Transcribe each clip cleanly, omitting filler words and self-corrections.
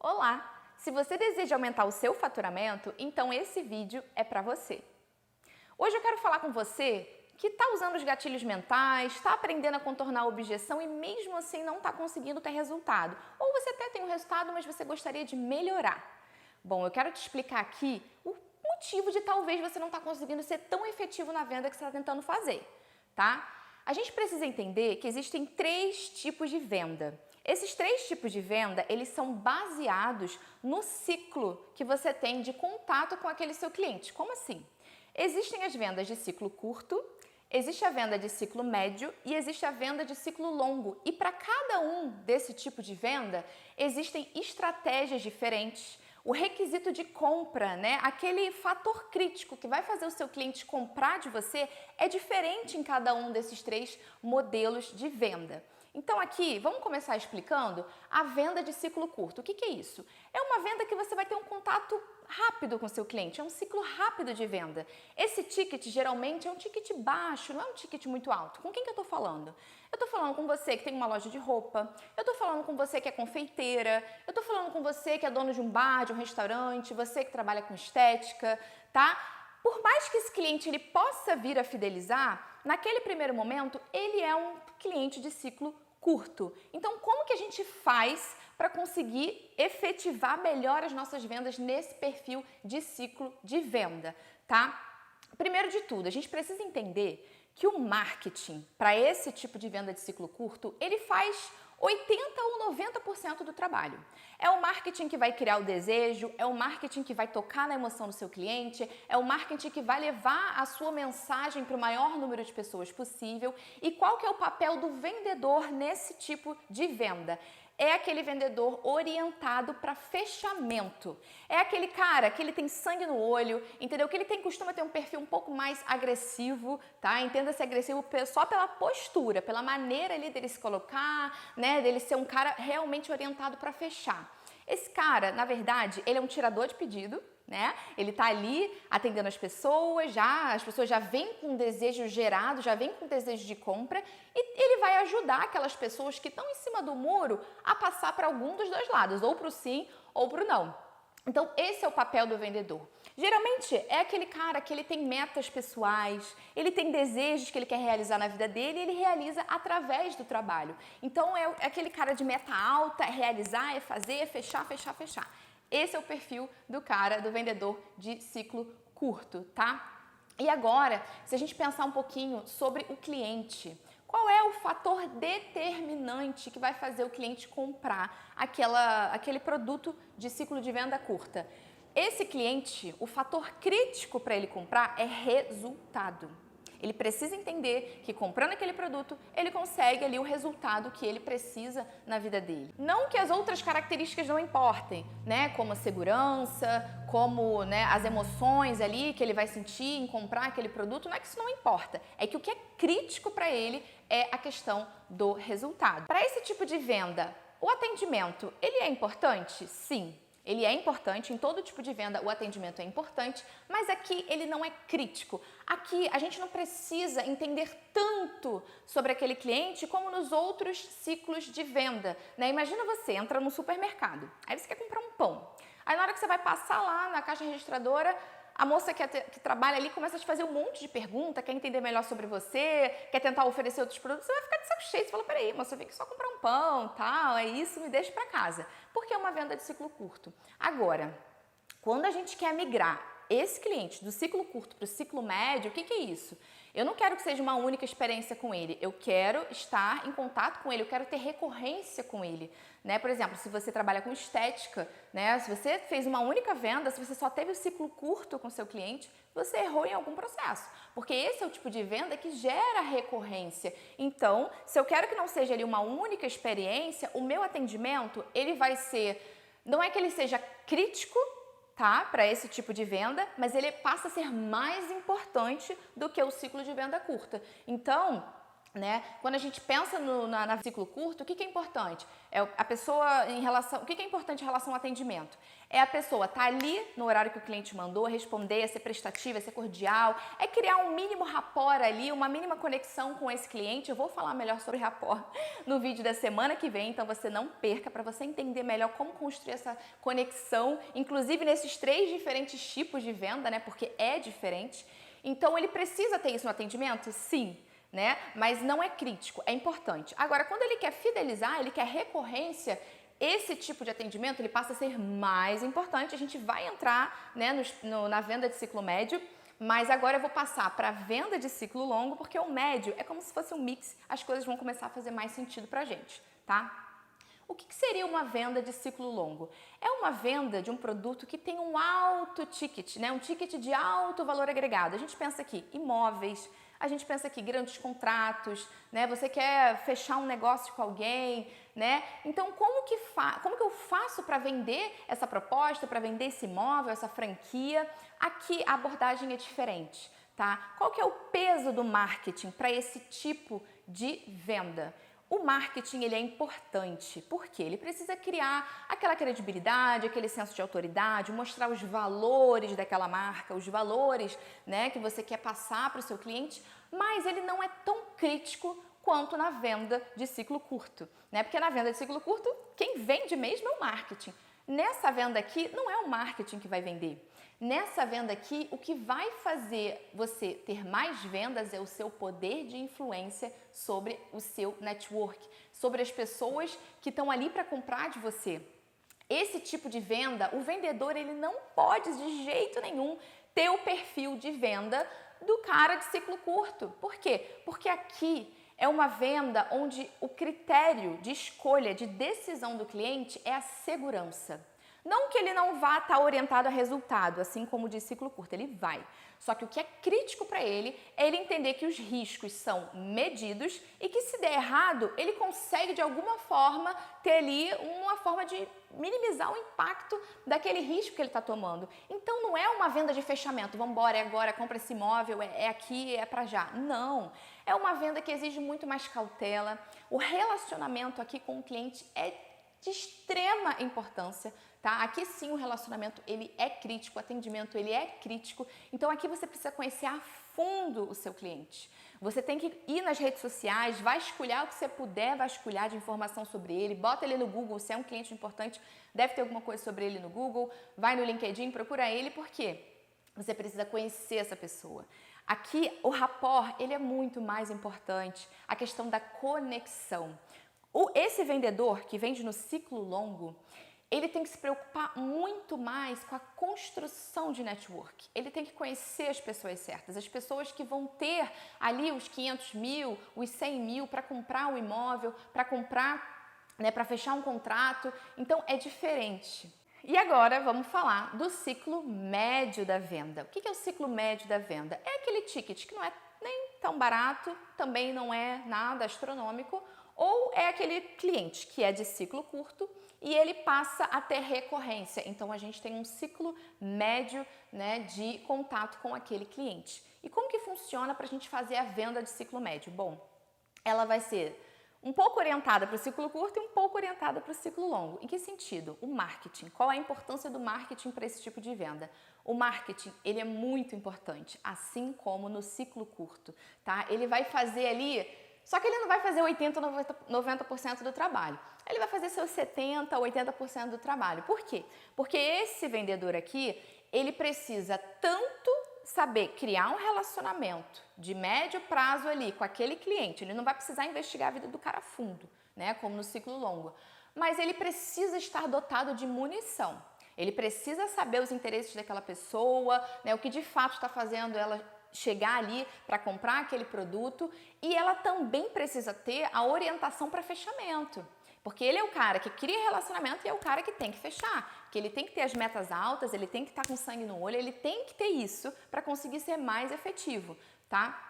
Olá! Se você deseja aumentar o seu faturamento, então esse vídeo é para você. Hoje eu quero falar com você que está usando os gatilhos mentais, está aprendendo a contornar a objeção e mesmo assim não está conseguindo ter resultado. Ou você até tem um resultado, mas você gostaria de melhorar. Bom, eu quero te explicar aqui o motivo de talvez você não estar conseguindo ser tão efetivo na venda que você está tentando fazer, tá? A gente precisa entender que existem 3 tipos de venda. Esses 3 tipos de venda, eles são baseados no ciclo que você tem de contato com aquele seu cliente. Como assim? Existem as vendas de ciclo curto, existe a venda de ciclo médio e existe a venda de ciclo longo. E para cada um desse tipo de venda, existem estratégias diferentes. O requisito de compra, né? Aquele fator crítico que vai fazer o seu cliente comprar de você é diferente em cada um desses 3 modelos de venda. Então aqui, vamos começar explicando a venda de ciclo curto. O que é isso? É uma venda que você vai ter um contato rápido com o seu cliente, é um ciclo rápido de venda. Esse ticket geralmente é um ticket baixo, não é um ticket muito alto. Com quem que eu estou falando? Eu estou falando com você que tem uma loja de roupa, eu estou falando com você que é confeiteira, eu estou falando com você que é dono de um bar, de um restaurante, você que trabalha com estética, tá? Por mais que esse cliente ele possa vir a fidelizar, naquele primeiro momento ele é um cliente de ciclo curto. Então, como que a gente faz para conseguir efetivar melhor as nossas vendas nesse perfil de ciclo de venda, tá? Primeiro de tudo, a gente precisa entender que o marketing para esse tipo de venda de ciclo curto, ele faz 80 ou 90% do trabalho. É o marketing que vai criar o desejo, é o marketing que vai tocar na emoção do seu cliente, é o marketing que vai levar a sua mensagem para o maior número de pessoas possível. E qual que é o papel do vendedor nesse tipo de venda? É aquele vendedor orientado para fechamento. É aquele cara que ele tem sangue no olho, entendeu? Que ele costuma ter um perfil um pouco mais agressivo, tá? Entenda-se agressivo só pela postura, pela maneira ali dele se colocar, né? Dele ser um cara realmente orientado para fechar. Esse cara, na verdade, ele é um tirador de pedido, né? Ele tá ali atendendo as pessoas já vêm com desejo gerado, já vêm com desejo de compra e ele vai ajudar aquelas pessoas que estão em cima do muro a passar para algum dos dois lados, ou para o sim ou para o não. Então, esse é o papel do vendedor. Geralmente, é aquele cara que ele tem metas pessoais, ele tem desejos que ele quer realizar na vida dele e ele realiza através do trabalho. Então, é aquele cara de meta alta, é realizar, é fazer, é fechar, fechar, fechar. Esse é o perfil do cara, do vendedor de ciclo curto, tá? E agora, se a gente pensar um pouquinho sobre o cliente, qual é o fator determinante que vai fazer o cliente comprar aquele produto de ciclo de venda curta? Esse cliente, o fator crítico para ele comprar é resultado. Ele precisa entender que comprando aquele produto, ele consegue ali o resultado que ele precisa na vida dele. Não que as outras características não importem, né? Como a segurança, como, né, as emoções ali que ele vai sentir em comprar aquele produto, não é que isso não importa. É que o que é crítico para ele é a questão do resultado. Para esse tipo de venda, o atendimento, ele é importante? Sim. Ele é importante, em todo tipo de venda o atendimento é importante, mas aqui ele não é crítico. Aqui a gente não precisa entender tanto sobre aquele cliente como nos outros ciclos de venda, né? Imagina você entra num supermercado, aí você quer comprar um pão. Aí na hora que você vai passar lá na caixa registradora, a moça que trabalha ali começa a te fazer um monte de perguntas, quer entender melhor sobre você, quer tentar oferecer outros produtos, você vai ficar de saco cheio. Você fala, peraí, moça, eu vim aqui só comprar um pão, tal, é isso, me deixa para casa. Porque é uma venda de ciclo curto. Agora, quando a gente quer migrar esse cliente do ciclo curto para o ciclo médio, o que é isso? Eu não quero que seja uma única experiência com ele, eu quero estar em contato com ele, eu quero ter recorrência com ele, né? Por exemplo, se você trabalha com estética, né? Se você fez uma única venda, se você só teve o ciclo curto com seu cliente, você errou em algum processo, porque esse é o tipo de venda que gera recorrência. Então, se eu quero que não seja ali uma única experiência, o meu atendimento, ele vai ser, não é que ele seja crítico, tá? Para esse tipo de venda, mas ele passa a ser mais importante do que o ciclo de venda curta. Então, né? Quando a gente pensa na ciclo curto, o que é importante? É a pessoa o que é importante em relação ao atendimento? É a pessoa estar ali no horário que o cliente mandou, responder, ser prestativa, ser cordial, é criar um mínimo rapport ali, uma mínima conexão com esse cliente. Eu vou falar melhor sobre rapport no vídeo da semana que vem, então você não perca, para você entender melhor como construir essa conexão, inclusive nesses 3 diferentes tipos de venda, né? Porque é diferente. Então ele precisa ter isso no atendimento? Sim. Né? Mas não é crítico, é importante. Agora, quando ele quer fidelizar, ele quer recorrência, esse tipo de atendimento ele passa a ser mais importante. A gente vai entrar, né, na venda de ciclo médio, mas agora eu vou passar para a venda de ciclo longo, porque o médio é como se fosse um mix, as coisas vão começar a fazer mais sentido para a gente, tá? O que seria uma venda de ciclo longo? É uma venda de um produto que tem um alto ticket, né? Um ticket de alto valor agregado. A gente pensa aqui imóveis, a gente pensa aqui grandes contratos, né? Você quer fechar um negócio com alguém, né? Então, como que eu faço para vender essa proposta, para vender esse imóvel, essa franquia? Aqui a abordagem é diferente, tá? Qual que é o peso do marketing para esse tipo de venda? O marketing ele é importante, porque ele precisa criar aquela credibilidade, aquele senso de autoridade, mostrar os valores daquela marca, os valores, né, que você quer passar para o seu cliente, mas ele não é tão crítico quanto na venda de ciclo curto, né? Porque na venda de ciclo curto, quem vende mesmo é o marketing. Nessa venda aqui, não é o marketing que vai vender. Nessa venda aqui, o que vai fazer você ter mais vendas é o seu poder de influência sobre o seu network, sobre as pessoas que estão ali para comprar de você. Esse tipo de venda, o vendedor ele não pode de jeito nenhum ter o perfil de venda do cara de ciclo curto. Por quê? Porque aqui é uma venda onde o critério de escolha, de decisão do cliente é a segurança. Não que ele não vá estar orientado a resultado, assim como o de ciclo curto, ele vai. Só que o que é crítico para ele é ele entender que os riscos são medidos e que se der errado, ele consegue de alguma forma ter ali uma forma de minimizar o impacto daquele risco que ele está tomando. Então não é uma venda de fechamento, vamos embora, é agora, compra esse imóvel, é aqui, é para já. Não, é uma venda que exige muito mais cautela. O relacionamento aqui com o cliente é de extrema importância, tá? Aqui sim o relacionamento ele é crítico, o atendimento ele é crítico. Então aqui você precisa conhecer a fundo o seu cliente. Você tem que ir nas redes sociais, vasculhar o que você puder vasculhar de informação sobre ele, bota ele no Google, se é um cliente importante, deve ter alguma coisa sobre ele no Google, vai no LinkedIn, procura ele, por quê? Você precisa conhecer essa pessoa. Aqui o rapport, ele é muito mais importante, a questão da conexão. Esse vendedor que vende no ciclo longo, ele tem que se preocupar muito mais com a construção de network. Ele tem que conhecer as pessoas certas, as pessoas que vão ter ali os 500 mil, os 100 mil para comprar o imóvel, para comprar, né, para fechar um contrato. Então é diferente. E agora vamos falar do ciclo médio da venda. O que é o ciclo médio da venda? É aquele ticket que não é nem tão barato, também não é nada astronômico, ou é aquele cliente que é de ciclo curto e ele passa a ter recorrência. Então a gente tem um ciclo médio, né, de contato com aquele cliente. E como que funciona para a gente fazer a venda de ciclo médio? Bom, ela vai ser um pouco orientada para o ciclo curto e um pouco orientada para o ciclo longo. Em que sentido? O marketing. Qual é a importância do marketing para esse tipo de venda? O marketing, ele é muito importante, assim como no ciclo curto, tá? Ele vai fazer ali, só que ele não vai fazer 80, 90% do trabalho. Ele vai fazer seus 70, 80% do trabalho. Por quê? Porque esse vendedor aqui, ele precisa tanto saber criar um relacionamento de médio prazo ali com aquele cliente. Ele não vai precisar investigar a vida do cara a fundo, né, como no ciclo longo. Mas ele precisa estar dotado de munição. Ele precisa saber os interesses daquela pessoa, né, o que de fato está fazendo ela chegar ali para comprar aquele produto, e ela também precisa ter a orientação para fechamento. Porque ele é o cara que cria relacionamento e é o cara que tem que fechar. Que ele tem que ter as metas altas, ele tem que estar com sangue no olho, ele tem que ter isso para conseguir ser mais efetivo, tá?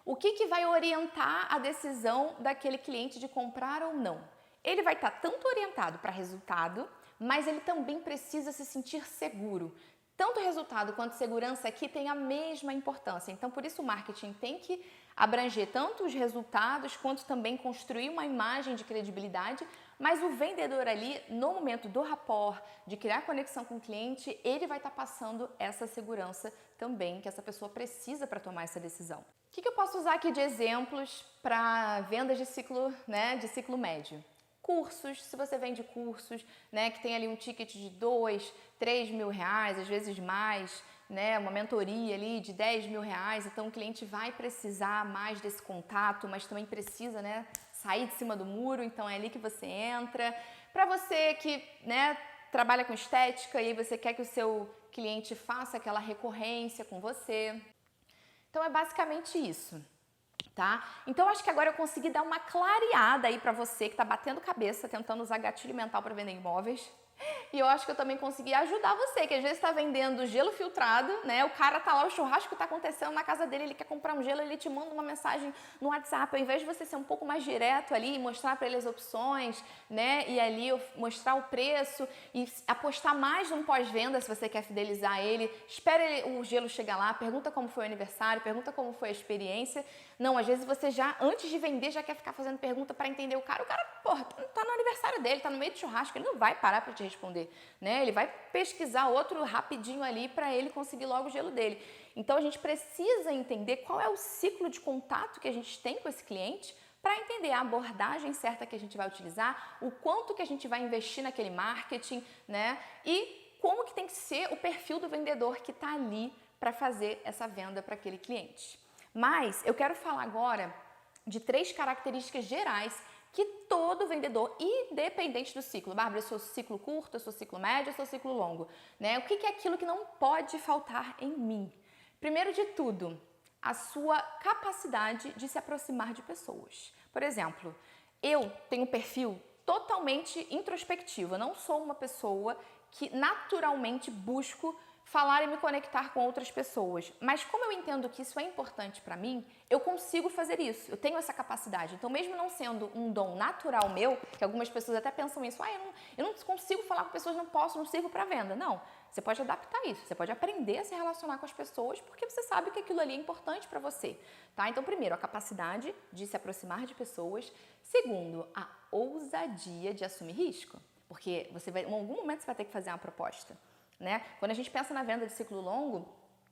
O que vai orientar a decisão daquele cliente de comprar ou não? Ele vai estar tanto orientado para resultado, mas ele também precisa se sentir seguro. Tanto resultado quanto segurança aqui tem a mesma importância. Então, por isso o marketing tem que abranger tanto os resultados quanto também construir uma imagem de credibilidade, mas o vendedor ali, no momento do rapport, de criar conexão com o cliente, ele vai estar passando essa segurança também que essa pessoa precisa para tomar essa decisão. O que eu posso usar aqui de exemplos para vendas de ciclo, de ciclo médio? Cursos, se você vende cursos, que tem ali um ticket de 2, 3 mil reais, às vezes mais, uma mentoria ali de 10 mil reais, então o cliente vai precisar mais desse contato, mas também precisa, sair de cima do muro, então é ali que você entra. Para você que, trabalha com estética e aí você quer que o seu cliente faça aquela recorrência com você. Então é basicamente isso. Tá? Então acho que agora eu consegui dar uma clareada aí para você que está batendo cabeça tentando usar gatilho mental para vender imóveis. E eu acho que eu também consegui ajudar você, que às vezes está vendendo gelo filtrado, O cara tá lá, o churrasco está acontecendo na casa dele, ele quer comprar um gelo, ele te manda uma mensagem no WhatsApp, ao invés de você ser um pouco mais direto ali e mostrar para ele as opções, E ali mostrar o preço e apostar mais no pós-venda se você quer fidelizar ele, espera o gelo chegar lá, pergunta como foi o aniversário, pergunta como foi a experiência. Não, às vezes você já, antes de vender, já quer ficar fazendo pergunta para entender o cara, porra, tá no aniversário dele, tá no meio do churrasco, ele não vai parar para te responder, Ele vai pesquisar outro rapidinho ali para ele conseguir logo o gelo dele. Então a gente precisa entender qual é o ciclo de contato que a gente tem com esse cliente para entender a abordagem certa que a gente vai utilizar, o quanto que a gente vai investir naquele marketing, E como que tem que ser o perfil do vendedor que está ali para fazer essa venda para aquele cliente. Mas eu quero falar agora de 3 características gerais que todo vendedor, independente do ciclo, Bárbara, eu sou ciclo curto, eu sou ciclo médio, eu sou ciclo longo, O que é aquilo que não pode faltar em mim? Primeiro de tudo, a sua capacidade de se aproximar de pessoas. Por exemplo, eu tenho um perfil totalmente introspectivo, eu não sou uma pessoa que naturalmente busco falar e me conectar com outras pessoas. Mas como eu entendo que isso é importante para mim, eu consigo fazer isso, eu tenho essa capacidade. Então, mesmo não sendo um dom natural meu, que algumas pessoas até pensam isso, eu não consigo falar com pessoas, não sirvo para venda. Não, você pode adaptar isso, você pode aprender a se relacionar com as pessoas porque você sabe que aquilo ali é importante para você, tá? Então, primeiro, a capacidade de se aproximar de pessoas. Segundo, a ousadia de assumir risco, porque em algum momento você vai ter que fazer uma proposta. Quando a gente pensa na venda de ciclo longo,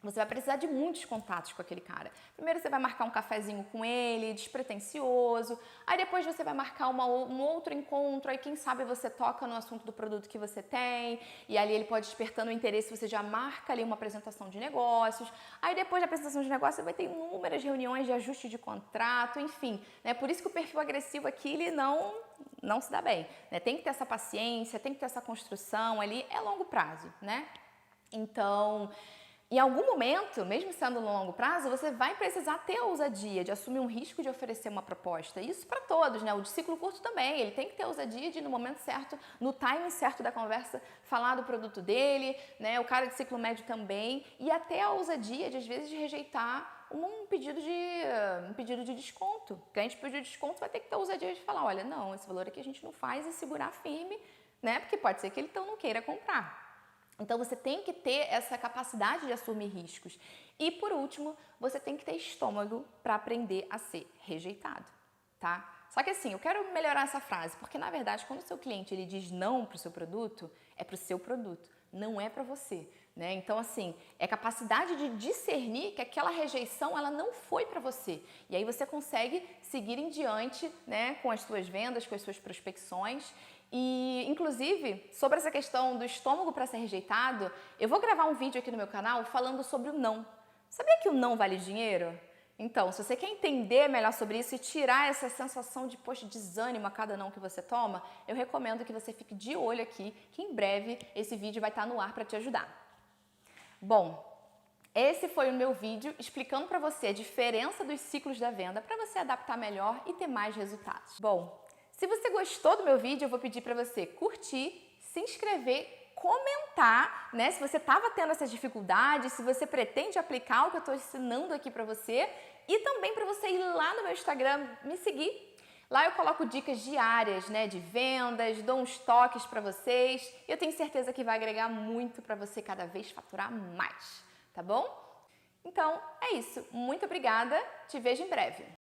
você vai precisar de muitos contatos com aquele cara. Primeiro você vai marcar um cafezinho com ele, despretensioso. Aí depois você vai marcar um outro encontro. Aí quem sabe você toca no assunto do produto que você tem. E ali ele pode despertando o interesse, você já marca ali uma apresentação de negócios. Aí depois da apresentação de negócios você vai ter inúmeras reuniões de ajuste de contrato, enfim. Por isso que o perfil agressivo aqui, ele não se dá bem. Tem que ter essa paciência, tem que ter essa construção ali, é longo prazo, Então, em algum momento, mesmo sendo no longo prazo, você vai precisar ter a ousadia de assumir um risco de oferecer uma proposta. Isso para todos, O de ciclo curto também, ele tem que ter a ousadia de, no momento certo, no timing certo da conversa, falar do produto dele, O cara de ciclo médio também, e até a ousadia de, às vezes, de rejeitar um pedido de desconto. O cliente pediu desconto, vai ter que ter a ousadia de falar, olha, não, esse valor aqui a gente não faz, e segurar firme, Porque pode ser que ele então não queira comprar. Então você tem que ter essa capacidade de assumir riscos. E por último, você tem que ter estômago para aprender a ser rejeitado, tá? Só que assim, eu quero melhorar essa frase, porque na verdade, quando o seu cliente ele diz não para o seu produto, é para o seu produto, não é para você. Então, assim, é capacidade de discernir que aquela rejeição ela não foi para você. E aí você consegue seguir em diante, com as suas vendas, com as suas prospecções. E, inclusive, sobre essa questão do estômago para ser rejeitado, eu vou gravar um vídeo aqui no meu canal falando sobre o não. Sabia que o não vale dinheiro? Então, se você quer entender melhor sobre isso e tirar essa sensação de, poxa, desânimo a cada não que você toma, eu recomendo que você fique de olho aqui, que em breve esse vídeo vai estar no ar para te ajudar. Bom, esse foi o meu vídeo explicando para você a diferença dos ciclos da venda para você adaptar melhor e ter mais resultados. Bom, se você gostou do meu vídeo, eu vou pedir para você curtir, se inscrever, comentar, se você estava tendo essas dificuldades, se você pretende aplicar o que eu estou ensinando aqui para você e também para você ir lá no meu Instagram me seguir. Lá eu coloco dicas diárias, de vendas, dou uns toques para vocês e eu tenho certeza que vai agregar muito para você cada vez faturar mais, tá bom? Então, é isso. Muito obrigada. Te vejo em breve.